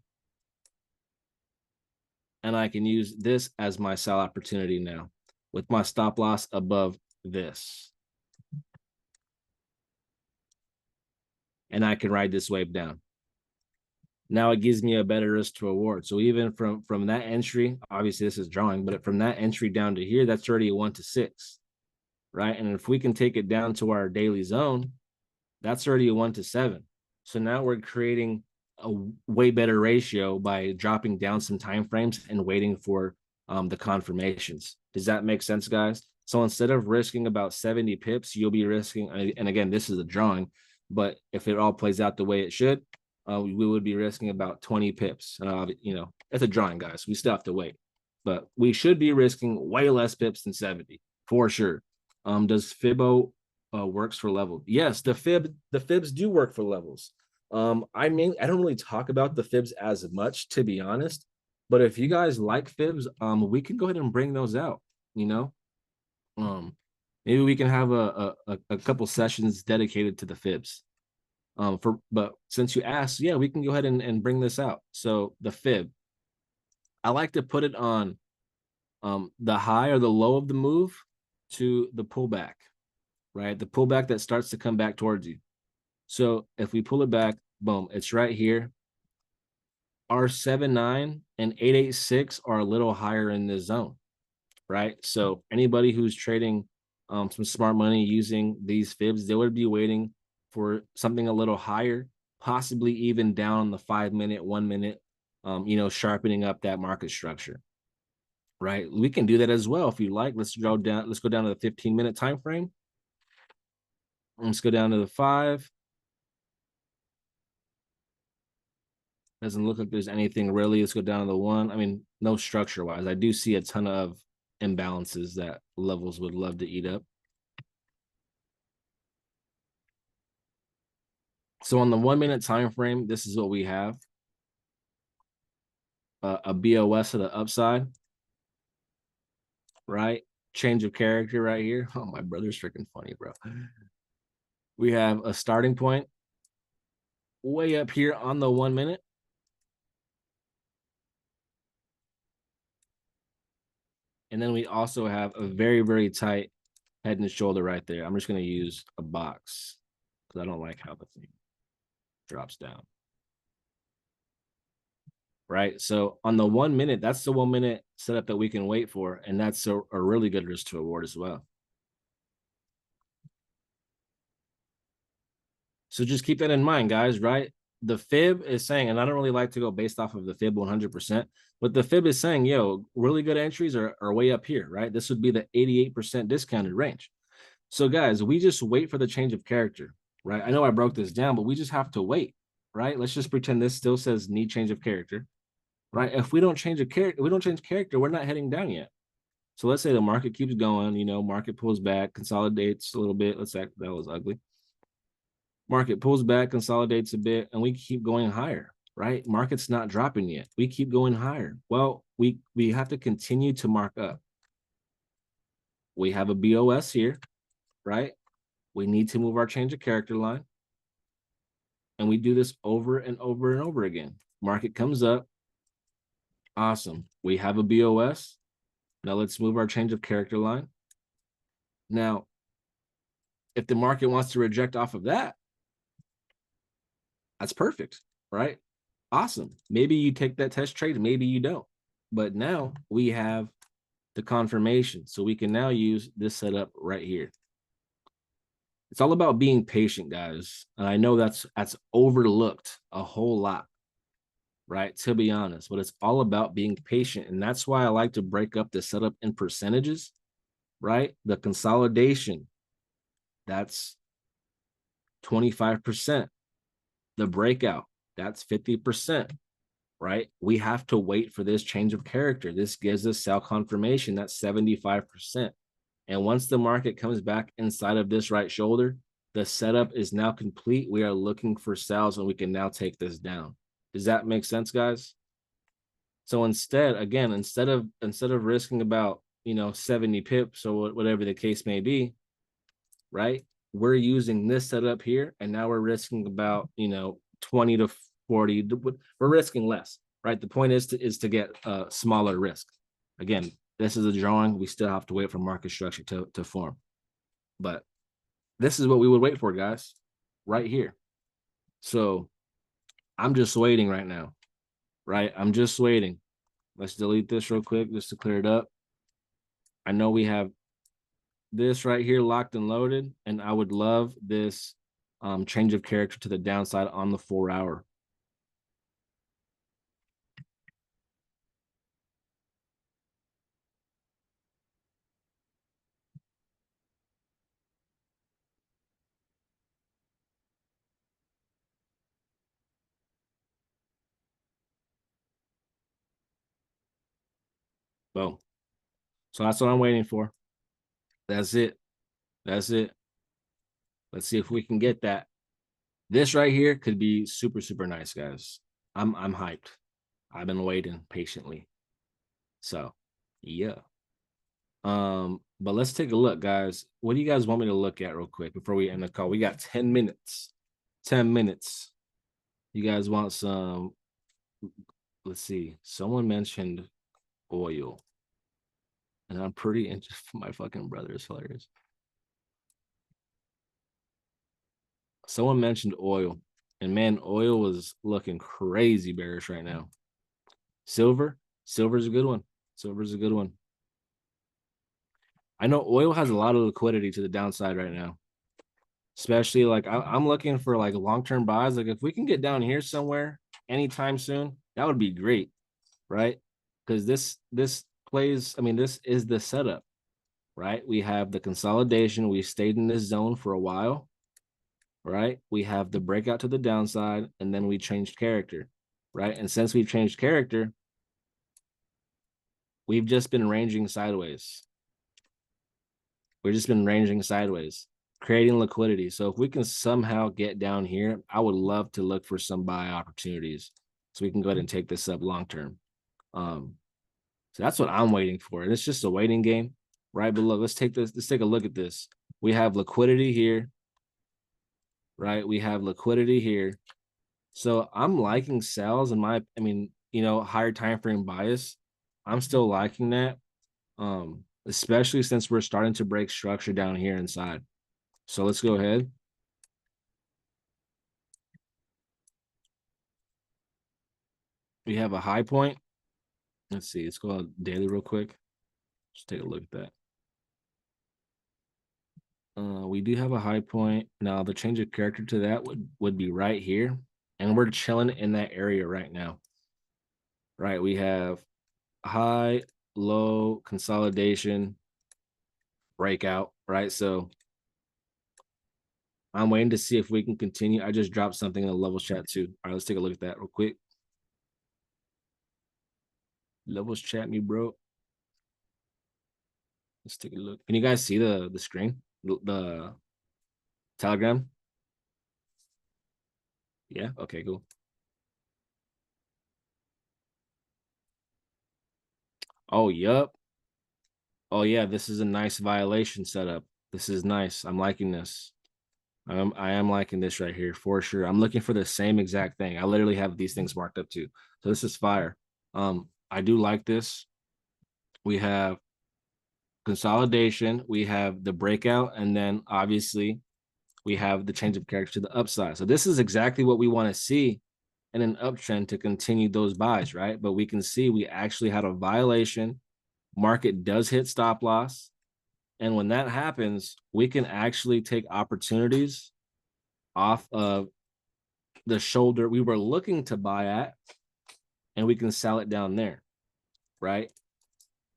And I can use this as my sell opportunity now with my stop loss above this. And I can ride this wave down. Now it gives me a better risk to reward. So even from that entry, obviously this is drawing, but from that entry down to here, that's already a 1 to 6, right? And if we can take it down to our daily zone, that's already a 1 to 7. So now we're creating a way better ratio by dropping down some time frames and waiting for the confirmations. Does that make sense, guys? So instead of risking about 70 pips, you'll be risking, and again, this is a drawing, but if it all plays out the way it should, we would be risking about 20 pips. You know, it's a drawing, guys. We still have to wait, but we should be risking way less pips than 70 for sure. Does Fibo works for level? Yes, the fibs do work for levels. I don't really talk about the fibs as much, to be honest, but if you guys like fibs, we can go ahead and bring those out, you know. Maybe we can have a couple sessions dedicated to the fibs. But since you asked, yeah, we can go ahead and bring this out. So the fib, I like to put it on the high or the low of the move to the pullback, right? The pullback that starts to come back towards you. So if we pull it back, boom, it's right here. Our 7-9 and 8-8-6 are a little higher in this zone, right? So anybody who's trading some smart money using these fibs, they would be waiting for something a little higher, possibly even down the 5-minute, 1 minute, you know, sharpening up that market structure, right? We can do that as well if you like. Let's go down to the 15-minute time frame. Let's go down to the 5. Doesn't look like there's anything really. Let's go down to the 1. I mean, no structure wise. I do see a ton of imbalances that levels would love to eat up. So on the 1 minute time frame, this is what we have. A BOS to the upside, right? Change of character right here. Oh, my brother's freaking funny, bro. We have a starting point way up here on the 1 minute. And then we also have a very, very tight head and shoulder right there. I'm just going to use a box because I don't like how the thing drops down. Right. So on the 1 minute, that's the 1 minute setup that we can wait for. And that's a really good risk to reward as well. So just keep that in mind, guys, right? The fib is saying, and I don't really like to go based off of the fib 100%, but the fib is saying, yo, really good entries are way up here, right? This would be the 88% discounted range. So guys, we just wait for the change of character, right? I know I broke this down, but we just have to wait, right? Let's just pretend this still says need change of character, right? If we don't change character, we're not heading down yet. So let's say the market keeps going, you know, market pulls back, consolidates a little bit. Let's say that was ugly. Market pulls back, consolidates a bit, and we keep going higher, right? Market's not dropping yet. We keep going higher. Well, we have to continue to mark up. We have a BOS here, right? We need to move our change of character line. And we do this over and over and over again. Market comes up. Awesome. We have a BOS. Now let's move our change of character line. Now, if the market wants to reject off of that, that's perfect, right? Awesome. Maybe you take that test trade, maybe you don't. But now we have the confirmation. So we can now use this setup right here. It's all about being patient, guys. And I know that's overlooked a whole lot, right? To be honest, but it's all about being patient. And that's why I like to break up the setup in percentages, right? The consolidation, that's 25%. The breakout, that's 50%, right? We have to wait for this change of character. This gives us sell confirmation. That's 75%. And once the market comes back inside of this right shoulder, the setup is now complete. We are looking for sells and we can now take this down. Does that make sense, guys? So instead, again, instead of risking about 70 pips or whatever the case may be, right? We're using this setup here, and now we're risking about 20 to 40. We're risking less, right? The point is to get a smaller risk. Again, this is a drawing. We still have to wait for market structure to form. But this is what we would wait for, guys, right here. So I'm just waiting right now, right? I'm just waiting. Let's delete this real quick just to clear it up. I know we have this right here locked and loaded, and I would love this change of character to the downside on the 4-hour. Boom. So that's what I'm waiting for. That's it. That's it. Let's see if we can get that. This right here could be super, super nice, guys. I'm hyped. I've been waiting patiently. So yeah. But let's take a look, guys. What do you guys want me to look at real quick before we end the call? We got 10 minutes. 10 minutes. You guys want some? Let's see. Someone mentioned oil. And I'm pretty interested. My fucking brother is hilarious. Someone mentioned oil. And man, oil was looking crazy bearish right now. Silver's a good one. Silver's a good one. I know oil has a lot of liquidity to the downside right now. Especially like I'm looking for like long-term buys. Like if we can get down here somewhere anytime soon, that would be great, right? Because this plays, I mean, this is the setup, right? We have the consolidation. We stayed in this zone for a while, right? We have the breakout to the downside, and then we changed character, right? And since we've changed character, we've just been ranging sideways. We've just been ranging sideways, creating liquidity. So if we can somehow get down here, I would love to look for some buy opportunities so we can go ahead and take this up long term. So that's what I'm waiting for. And it's just a waiting game, right? But look, let's take a look at this. We have liquidity here, right? We have liquidity here. So I'm liking sells higher time frame bias. I'm still liking that. Especially since we're starting to break structure down here inside. So let's go ahead. We have a high point. Let's see, let's go out daily real quick. Just take a look at that. We do have a high point. Now the change of character to that would be right here. And we're chilling in that area right now. Right, we have high, low, consolidation, breakout, right? So I'm waiting to see if we can continue. I just dropped something in the levels chat too. All right, let's take a look at that real quick. Levels chat me, bro. Let's take a look. Can you guys see the screen? The Telegram? Yeah, okay, cool. Oh, yup. Oh yeah, this is a nice violation setup. This is nice. I'm liking this. I am liking this right here for sure. I'm looking for the same exact thing. I literally have these things marked up too. So this is fire. I do like this. We have consolidation, we have the breakout, and then obviously we have the change of character to the upside. So this is exactly what we want to see in an uptrend to continue those buys, right? But we can see we actually had a violation. Market does hit stop loss. And when that happens, we can actually take opportunities off of the shoulder we were looking to buy at, and we can sell it down there, right?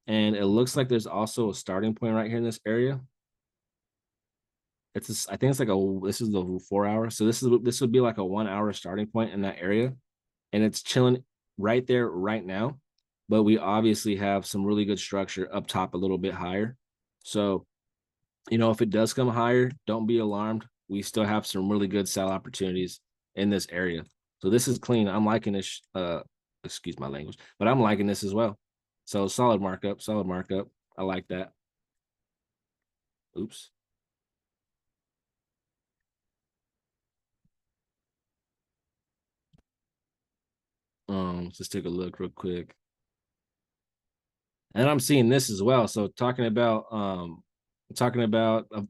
And it looks like there's also a starting point right here in this area. I think it's like this is the 4 hour. So this would be like a 1 hour starting point in that area. And it's chilling right there right now, but we obviously have some really good structure up top a little bit higher. So, if it does come higher, don't be alarmed. We still have some really good sell opportunities in this area. So this is clean. I'm liking this. Excuse my language, but I'm liking this as well. So solid markup, solid markup. I like that. Oops. Let's just take a look real quick. And I'm seeing this as well. So talking about a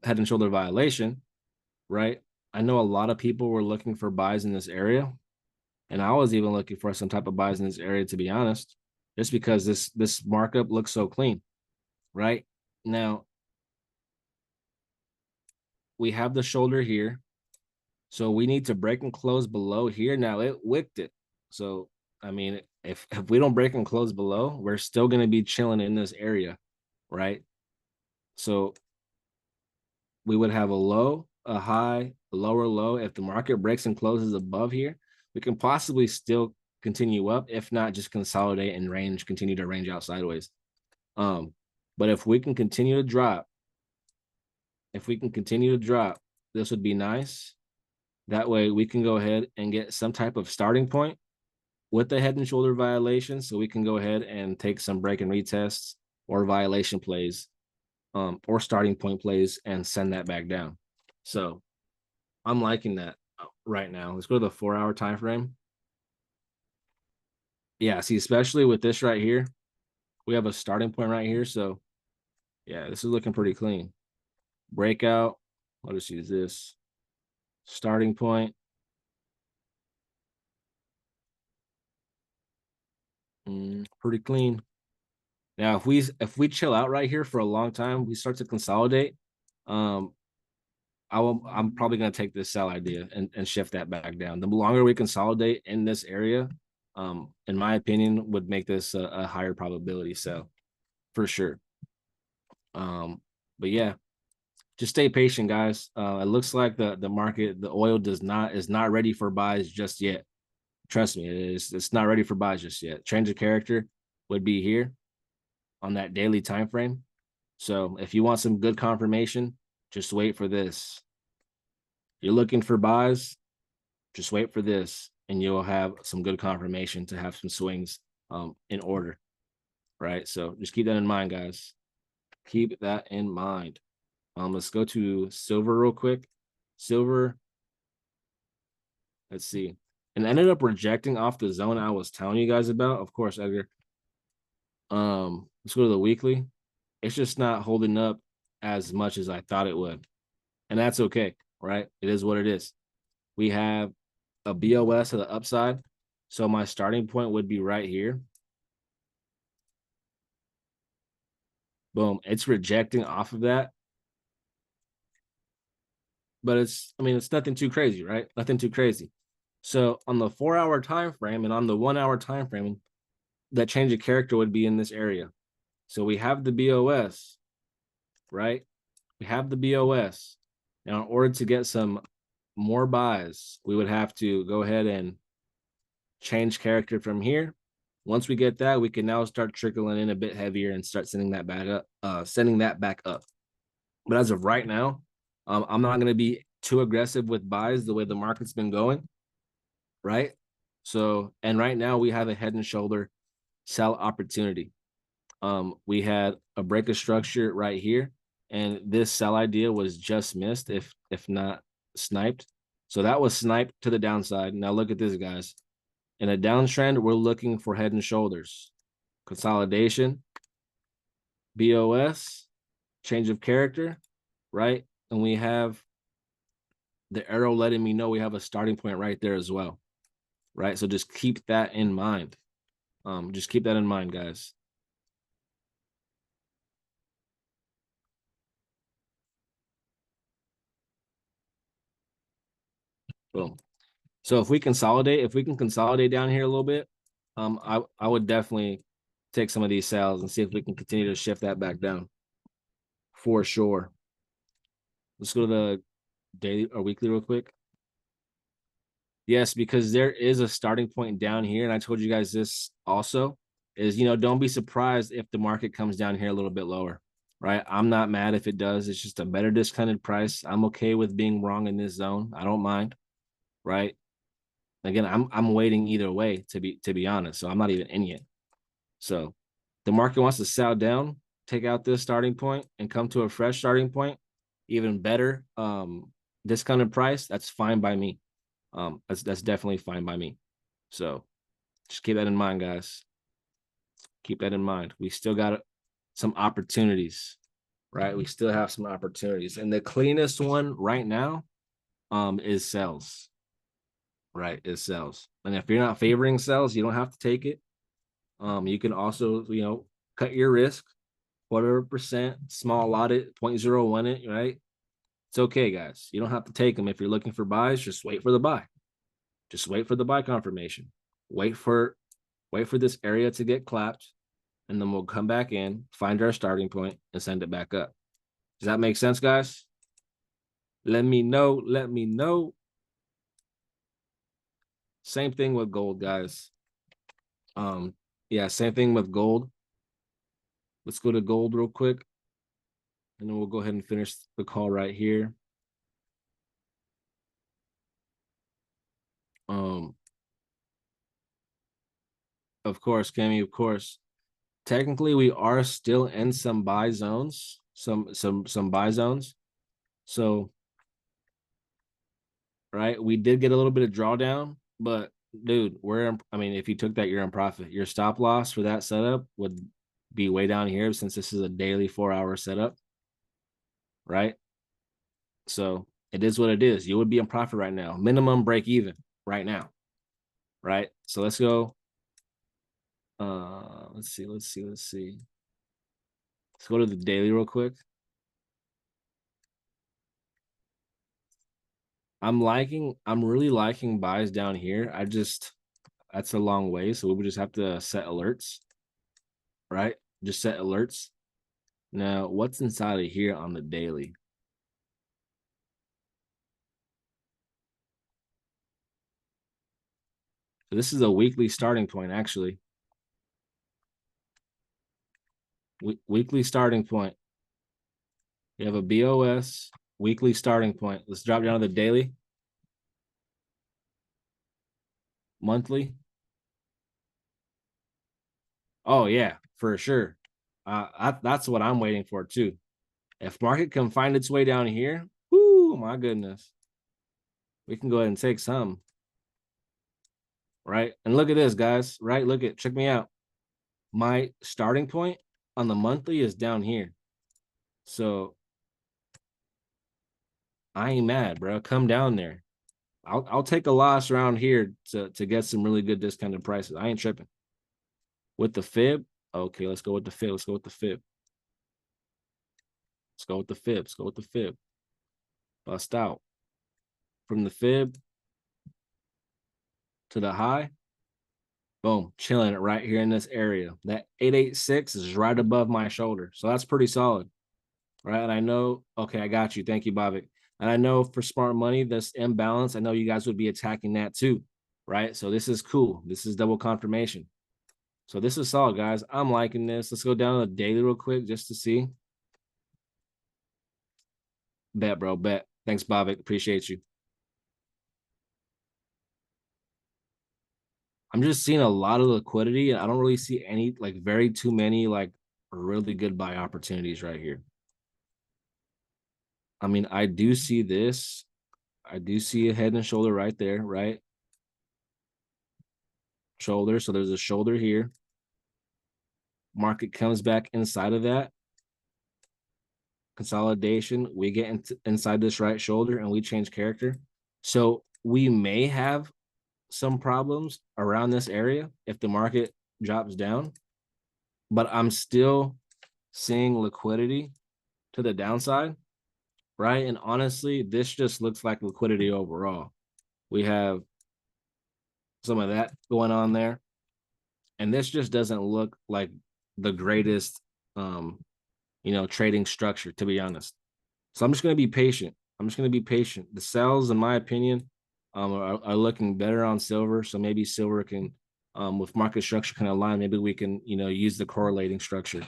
head and shoulder violation, right? I know a lot of people were looking for buys in this area. And I was even looking for some type of buys in this area, to be honest, just because this markup looks so clean, right? Now we have the shoulder here. So we need to break and close below here. Now it wicked it. So I mean, if we don't break and close below, we're still going to be chilling in this area, right? So we would have a low, a high, a lower low. If the market breaks and closes above here, we can possibly still continue up. If not, just consolidate and continue to range out sideways. But if we can continue to drop, this would be nice. That way we can go ahead and get some type of starting point with the head and shoulder violation. So we can go ahead and take some break and retests or violation plays, or starting point plays and send that back down. So I'm liking that right now. Let's go to the 4-hour time frame. Yeah, see, especially with this right here, we have a starting point right here. So yeah, this is looking pretty clean. Breakout. I'll just use this starting point. Pretty clean. Now, if we chill out right here for a long time, we start to consolidate. I'm probably gonna take this sell idea and shift that back down. The longer we consolidate in this area, in my opinion, would make this a higher probability sell for sure. But yeah, just stay patient, guys. It looks like the market, the oil is not ready for buys just yet. Trust me, it's not ready for buys just yet. Change of character would be here on that daily time frame. So if you want some good confirmation, just wait for this. You're looking for buys, just wait for this, and you'll have some good confirmation to have some swings in order. Right. So just keep that in mind, guys. Keep that in mind. Let's go to silver real quick. Silver. Let's see. And ended up rejecting off the zone I was telling you guys about. Of course, Edgar. Let's go to the weekly. It's just not holding up as much as I thought it would. And that's okay, right? It is what it is. We have a BOS to the upside. So my starting point would be right here. Boom. It's rejecting off of that. But it's nothing too crazy, right? Nothing too crazy. So on the 4-hour time frame and on the 1-hour time frame, that change of character would be in this area. So we have the BOS, right? We have the BOS. Now, in order to get some more buys, we would have to go ahead and change character from here. Once we get that, we can now start trickling in a bit heavier and start sending that back up. But as of right now, I'm not going to be too aggressive with buys the way the market's been going, right? So, and right now we have a head and shoulder sell opportunity. We had a break of structure right here, and this sell idea was just missed, if not sniped. So that was sniped to the downside. Now look at this, guys. In a downtrend, we're looking for head and shoulders, consolidation, BOS, change of character, right? And we have the arrow letting me know we have a starting point right there as well, right? So just keep that in mind. Just keep that in mind, guys. Boom. So if we can consolidate down here a little bit, I would definitely take some of these sales and see if we can continue to shift that back down for sure. Let's go to the daily or weekly real quick. Yes, because there is a starting point down here, and I told you guys this also, is, don't be surprised if the market comes down here a little bit lower, right? I'm not mad if it does. It's just a better discounted price. I'm okay with being wrong in this zone. I don't mind, right? Again, I'm waiting either way, to be honest. So I'm not even in yet. So the market wants to sell down, take out this starting point and come to a fresh starting point, even better discounted price. That's fine by me. That's definitely fine by me. So just keep that in mind, guys. Keep that in mind. We still got some opportunities, right? We still have some opportunities. And the cleanest one right now is sells. Right, is sells. And if you're not favoring sells, you don't have to take it. You can also, cut your risk, whatever percent, small lot it, 0.01 it, right? It's okay, guys. You don't have to take them. If you're looking for buys, just wait for the buy. Just wait for the buy confirmation. Wait for this area to get clapped, and then we'll come back in, find our starting point, and send it back up. Does that make sense, guys? Let me know. Let me know. Same thing with gold, guys. Yeah, same thing with gold. Let's go to gold real quick, and then we'll go ahead and finish the call right here. Of course, Cammy, of course. Technically, we are still in some buy zones, some buy zones. So, right, we did get a little bit of drawdown, but dude, if you took that, you're in profit. Your stop loss for that setup would be way down here since this is a daily 4-hour setup, right? So it is what it is. You would be in profit right now. Minimum break even right now, right? So let's go. Let's see. Let's go to the daily real quick. I'm really liking buys down here. That's a long way. So we would just have to set alerts, right? Just set alerts. Now, what's inside of here on the daily? So this is a weekly starting point, actually. Weekly starting point. You have a BOS weekly starting point. Let's drop down to the daily. Monthly. Oh yeah, for sure. That's what I'm waiting for too. If market can find its way down here, whoo, my goodness, we can go ahead and take some. Right, and look at this, guys. Right, check me out. My starting point on the monthly is down here, so I ain't mad, bro. Come down there. I'll take a loss around here to get some really good discounted prices. I ain't tripping. With the fib, okay, let's go with the fib. Let's go with the fib. Let's go with the fib. Let's go with the fib. Bust out from the fib to the high. Boom, chilling it right here in this area. That 886 is right above my shoulder, so that's pretty solid, right? And I know, okay, I got you. Thank you, Bobik. And I know for smart money, this imbalance, I know you guys would be attacking that too, right? So this is cool. This is double confirmation. So this is solid, guys. I'm liking this. Let's go down to the daily real quick just to see. Bet, bro, bet. Thanks, Bobik. Appreciate you. I'm just seeing a lot of liquidity, and I don't really see any, very too many, really good buy opportunities right here. I mean, I do see this. I do see a head and shoulder right there, right? Shoulder. So there's a shoulder here. Market comes back inside of that. Consolidation. We get inside this right shoulder and we change character. So we may have some problems around this area if the market drops down, but I'm still seeing liquidity to the downside, right? And honestly, this just looks like liquidity overall. We have some of that going on there, and this just doesn't look like the greatest trading structure, to be honest. So I'm just going to be patient. The sells, in my opinion, are looking better on silver. So maybe silver can, with market structure can align. Maybe we can, use the correlating structure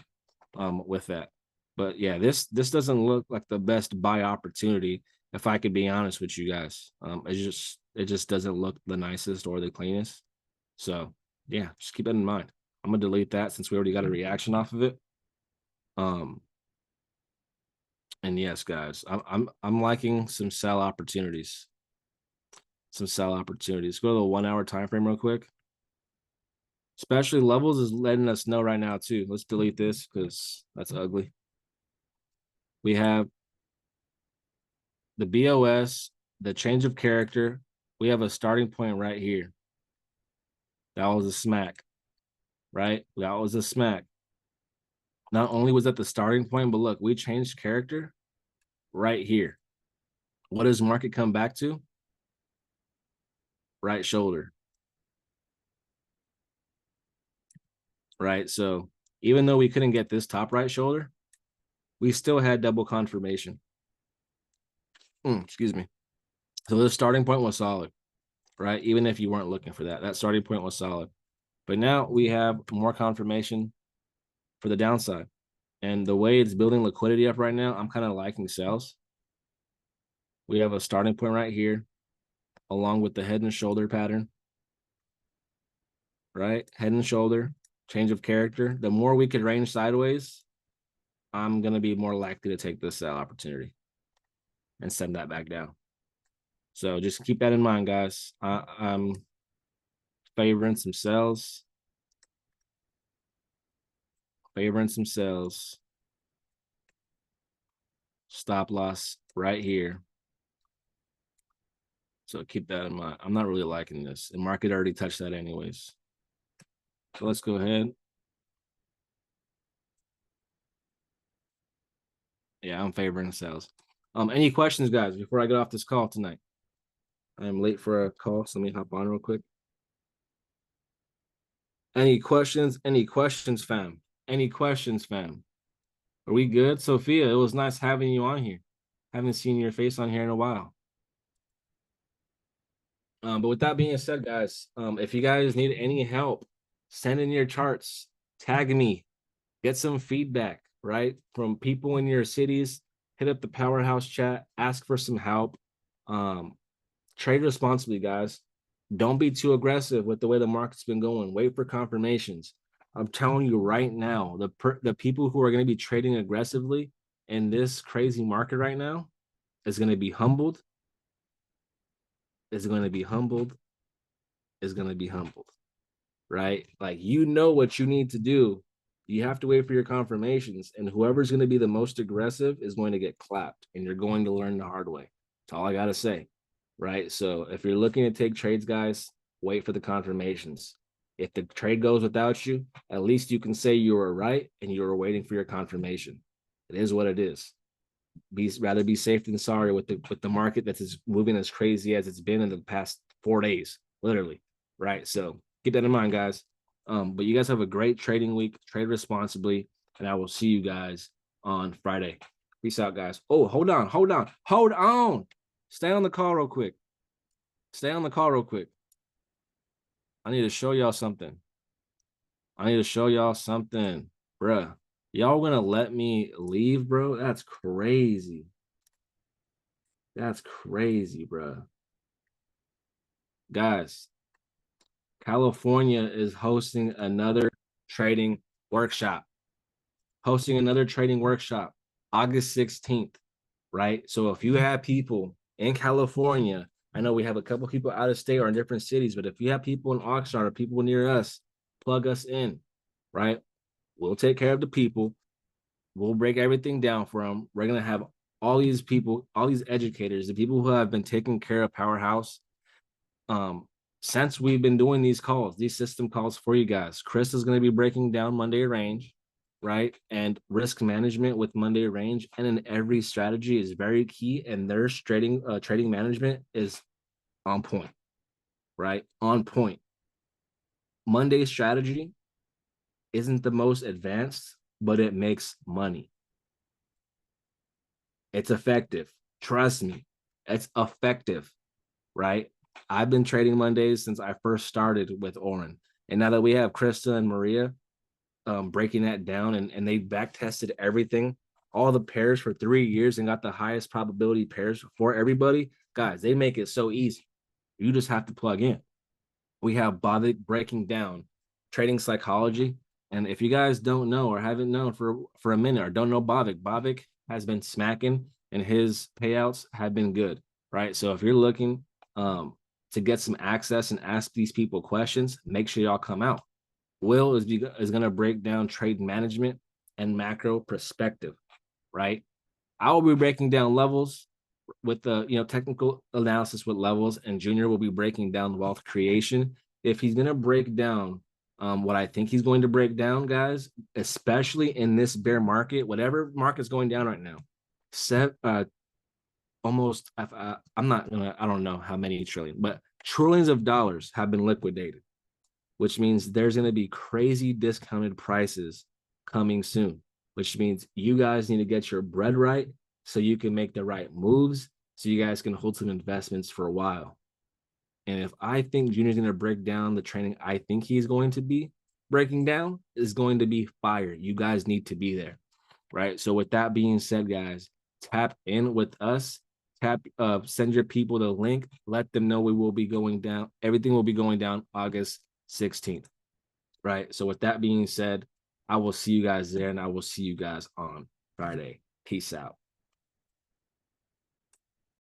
with that. But yeah, this doesn't look like the best buy opportunity, if I could be honest with you guys. It just doesn't look the nicest or the cleanest. So yeah, just keep that in mind. I'm gonna delete that since we already got a reaction off of it. And yes, guys, I'm liking some sell opportunities. Some sell opportunities. Go to the 1 hour time frame real quick. Especially levels is letting us know right now too. Let's delete this because that's ugly. We have the BOS, the change of character. We have a starting point right here. That was a smack, right? That was a smack. Not only was that the starting point, but look, we changed character right here. What does market come back to? Right shoulder. Right? So even though we couldn't get this top right shoulder, we still had double confirmation. Excuse me. So the starting point was solid, right? Even if you weren't looking for that, that starting point was solid. But now we have more confirmation for the downside. And the way it's building liquidity up right now, I'm kind of liking sales. We have a starting point right here, along with the head and shoulder pattern, right? Head and shoulder, change of character. The more we could range sideways, I'm going to be more likely to take this sell opportunity and send that back down. So just keep that in mind, guys. I'm favoring some sells. Favoring some sells. Stop loss right here. So keep that in mind. I'm not really liking this. The market already touched that anyways. So let's go ahead. Yeah, I'm favoring sales. Any questions, guys, before I get off this call tonight? I'm late for a call, so let me hop on real quick. Any questions? Any questions, fam? Any questions, fam? Are we good? Sophia, it was nice having you on here. Haven't seen your face on here in a while. But with that being said, guys, if you guys need any help, send in your charts, tag me, get some feedback, right? From people in your cities, hit up the Powerhouse chat, ask for some help. Trade responsibly, guys. Don't be too aggressive with the way the market's been going. Wait for confirmations. I'm telling you right now, the people who are going to be trading aggressively in this crazy market right now is going to be humbled. Is going to be humbled. Is going to be humbled. Right? Like, you know what you need to do. You have to wait for your confirmations, and whoever's going to be the most aggressive is going to get clapped, and you're going to learn the hard way. That's all I got to say. Right? So if you're looking to take trades, guys, wait for the confirmations. If the trade goes without you, at least you can say you were right and you were waiting for your confirmation. It is what it is. Rather be safe than sorry with the market that's moving as crazy as it's been in the past 4 days, literally. Right? So keep that in mind, guys. But you guys have a great trading week. Trade responsibly, and I will see you guys on Friday. Peace out, guys. Oh, hold on. Stay on the call real quick. I need to show y'all something. Bruh. Y'all gonna let me leave, bro? That's crazy. Bruh. Guys, California is hosting another trading workshop. August 16th, right? So if you have people in California, I know we have a couple people out of state or in different cities, but if you have people in Oxnard or people near us, plug us in, right? We'll take care of the people. We'll break everything down for them. We're going to have all these people, all these educators, the people who have been taking care of Powerhouse since we've been doing these calls, these system calls for you guys. Chris is going to be breaking down Monday range, right? And risk management with Monday range. And then every strategy is very key. And their trading management is on point, right? On point. Monday strategy isn't the most advanced, but it makes money. It's effective. Trust me, it's effective, right? I've been trading Mondays since I first started with Oren. And now that we have Krista and Maria breaking that down, and they back tested everything, all the pairs for 3 years, and got the highest probability pairs for everybody, guys, they make it so easy. You just have to plug in. We have Bhavik breaking down trading psychology. And if you guys don't know or haven't known for a minute or don't know Bhavik has been smacking and his payouts have been good, right? So if you're looking to get some access and ask these people questions, make sure y'all come out. Will is going to break down trade management and macro perspective, right? I will be breaking down levels with the technical analysis with levels, and Junior will be breaking down wealth creation. If he's going to break down what I think he's going to break down, guys, especially in this bear market, whatever market's going down right now, almost I'm not gonna, I don't know how many trillion, but trillions of dollars have been liquidated, which means there's going to be crazy discounted prices coming soon, which means you guys need to get your bread right so you can make the right moves, so you guys can hold some investments for a while. And if I think Junior's going to break down the training I think he's going to be breaking down, is going to be fire. You guys need to be there, right? So with that being said, guys, tap in with us. Send your people the link. Let them know we will be going down. Everything will be going down August 16th, right? So with that being said, I will see you guys there, and I will see you guys on Friday. Peace out.